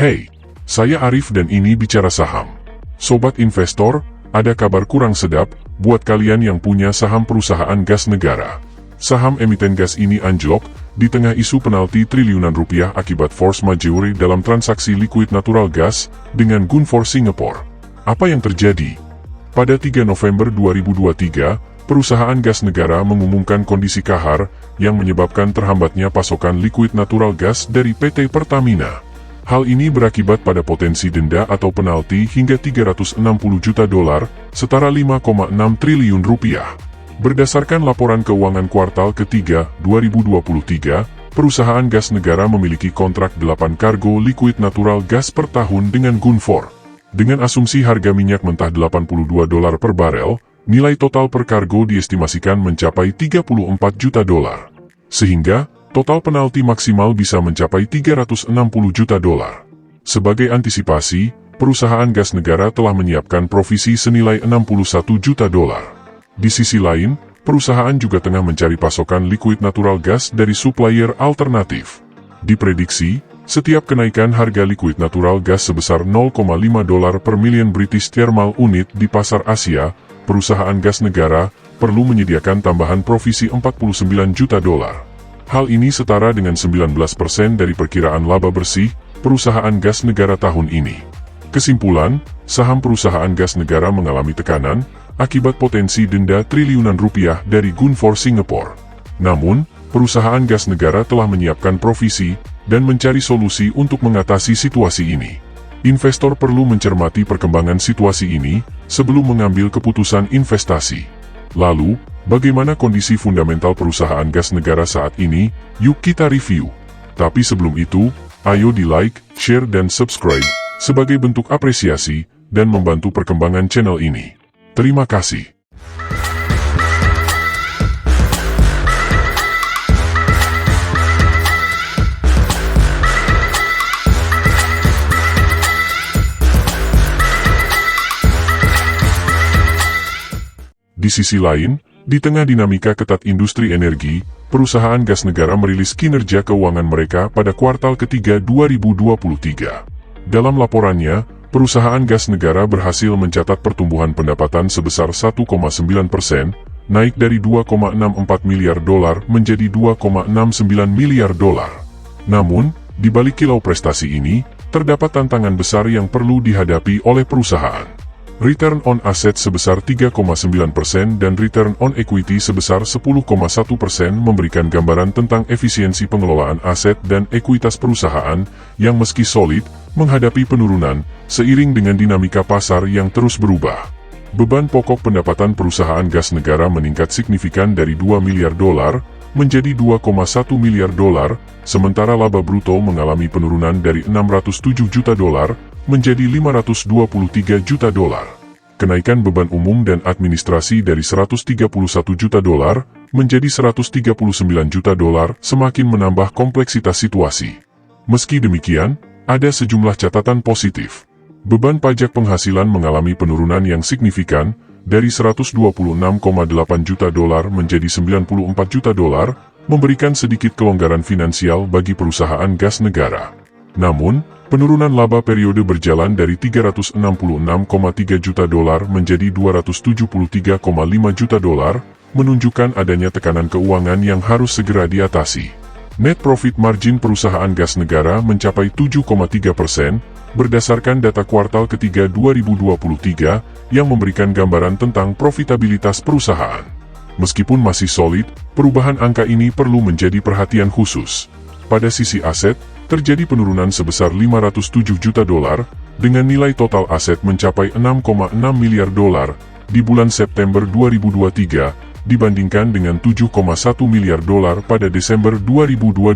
Hey, saya Arif dan ini Bicara Saham. Sobat investor, ada kabar kurang sedap buat kalian yang punya saham perusahaan gas negara. Saham emiten gas ini anjlok di tengah isu penalti triliunan rupiah akibat force majeure dalam transaksi liquid natural gas dengan Gunvor Singapore. Apa yang terjadi? Pada 3 November 2023, perusahaan gas negara mengumumkan kondisi kahar yang menyebabkan terhambatnya pasokan liquid natural gas dari PT Pertamina. Hal ini berakibat pada potensi denda atau penalti hingga 360 juta dolar, setara 5,6 triliun rupiah. Berdasarkan laporan keuangan kuartal ketiga 2023, perusahaan gas negara memiliki kontrak 8 kargo liquid natural gas per tahun dengan Gunvor. Dengan asumsi harga minyak mentah 82 dolar per barel, nilai total per kargo diestimasikan mencapai 34 juta dolar. Sehingga, total penalti maksimal bisa mencapai 360 juta dolar. Sebagai antisipasi, perusahaan gas negara telah menyiapkan provisi senilai 61 juta dolar. Di sisi lain, perusahaan juga tengah mencari pasokan liquid natural gas dari supplier alternatif. Diprediksi, setiap kenaikan harga liquid natural gas sebesar 0,5 dolar per million British thermal unit di pasar Asia, perusahaan gas negara perlu menyediakan tambahan provisi 49 juta dolar. Hal ini setara dengan 19% dari perkiraan laba bersih perusahaan gas negara tahun ini. Kesimpulan, saham perusahaan gas negara mengalami tekanan akibat potensi denda triliunan rupiah dari Gunvor Singapore. Namun, perusahaan gas negara telah menyiapkan provisi dan mencari solusi untuk mengatasi situasi ini. Investor perlu mencermati perkembangan situasi ini sebelum mengambil keputusan investasi. Lalu, bagaimana kondisi fundamental perusahaan gas negara saat ini? Yuk kita review. Tapi sebelum itu, ayo di like, share dan subscribe sebagai bentuk apresiasi dan membantu perkembangan channel ini. Terima kasih. Di sisi lain, di tengah dinamika ketat industri energi, perusahaan gas negara merilis kinerja keuangan mereka pada kuartal ketiga 2023. Dalam laporannya, perusahaan gas negara berhasil mencatat pertumbuhan pendapatan sebesar 1,9%, naik dari 2,64 miliar dolar menjadi 2,69 miliar dolar. Namun, di balik kilau prestasi ini, terdapat tantangan besar yang perlu dihadapi oleh perusahaan. Return on asset sebesar 3,9% dan return on equity sebesar 10,1% memberikan gambaran tentang efisiensi pengelolaan aset dan ekuitas perusahaan yang meski solid, menghadapi penurunan, seiring dengan dinamika pasar yang terus berubah. Beban pokok pendapatan perusahaan gas negara meningkat signifikan dari 2 miliar dolar menjadi 2,1 miliar dolar, sementara laba bruto mengalami penurunan dari 607 juta dolar menjadi 523 juta dolar. Kenaikan beban umum dan administrasi dari 131 juta dolar menjadi 139 juta dolar semakin menambah kompleksitas situasi. Meski demikian, ada sejumlah catatan positif. Beban pajak penghasilan mengalami penurunan yang signifikan dari 126,8 juta dolar menjadi 94 juta dolar, memberikan sedikit kelonggaran finansial bagi perusahaan gas negara. Namun, penurunan laba periode berjalan dari 366,3 juta dolar menjadi 273,5 juta dolar, menunjukkan adanya tekanan keuangan yang harus segera diatasi. Net profit margin perusahaan gas negara mencapai 7,3%, berdasarkan data kuartal ketiga 2023, yang memberikan gambaran tentang profitabilitas perusahaan. Meskipun masih solid, perubahan angka ini perlu menjadi perhatian khusus. Pada sisi aset, terjadi penurunan sebesar 507 juta dolar, dengan nilai total aset mencapai 6,6 miliar dolar di bulan September 2023, dibandingkan dengan 7,1 miliar dolar pada Desember 2022.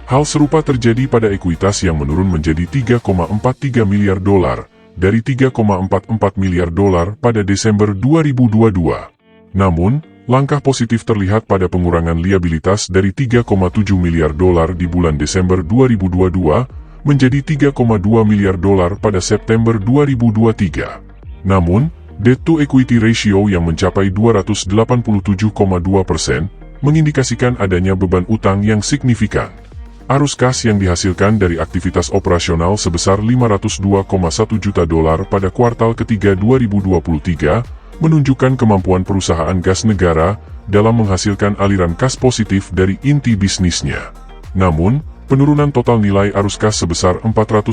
Hal serupa terjadi pada ekuitas yang menurun menjadi 3,43 miliar dolar, dari 3,44 miliar dolar pada Desember 2022. Namun, langkah positif terlihat pada pengurangan liabilitas dari 3,7 miliar dolar di bulan Desember 2022 menjadi 3,2 miliar dolar pada September 2023. Namun, debt-to-equity ratio yang mencapai 287,2% mengindikasikan adanya beban utang yang signifikan. Arus kas yang dihasilkan dari aktivitas operasional sebesar 502,1 juta dolar pada kuartal ketiga 2023, menunjukkan kemampuan perusahaan gas negara dalam menghasilkan aliran kas positif dari inti bisnisnya. Namun, penurunan total nilai arus kas sebesar 410,4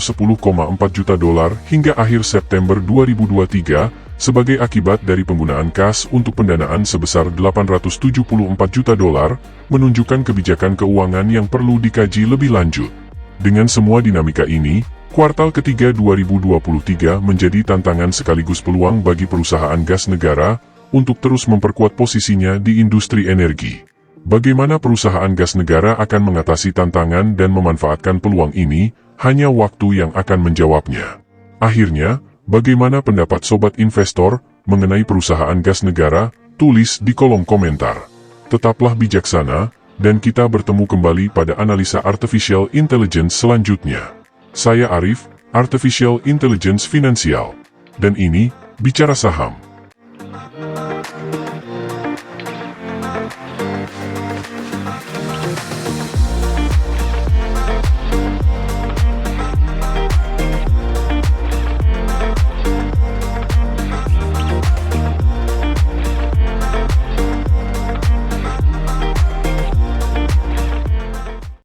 juta dolar hingga akhir September 2023, sebagai akibat dari penggunaan kas untuk pendanaan sebesar 874 juta dolar, menunjukkan kebijakan keuangan yang perlu dikaji lebih lanjut. Dengan semua dinamika ini, kuartal ketiga 2023 menjadi tantangan sekaligus peluang bagi perusahaan gas negara untuk terus memperkuat posisinya di industri energi. Bagaimana perusahaan gas negara akan mengatasi tantangan dan memanfaatkan peluang ini, hanya waktu yang akan menjawabnya. Akhirnya, bagaimana pendapat sobat investor mengenai perusahaan gas negara? Tulis di kolom komentar. Tetaplah bijaksana, dan kita bertemu kembali pada analisa Artificial Intelligence selanjutnya. Saya Arif, Artificial Intelligence Finansial. Dan ini, Bicara Saham.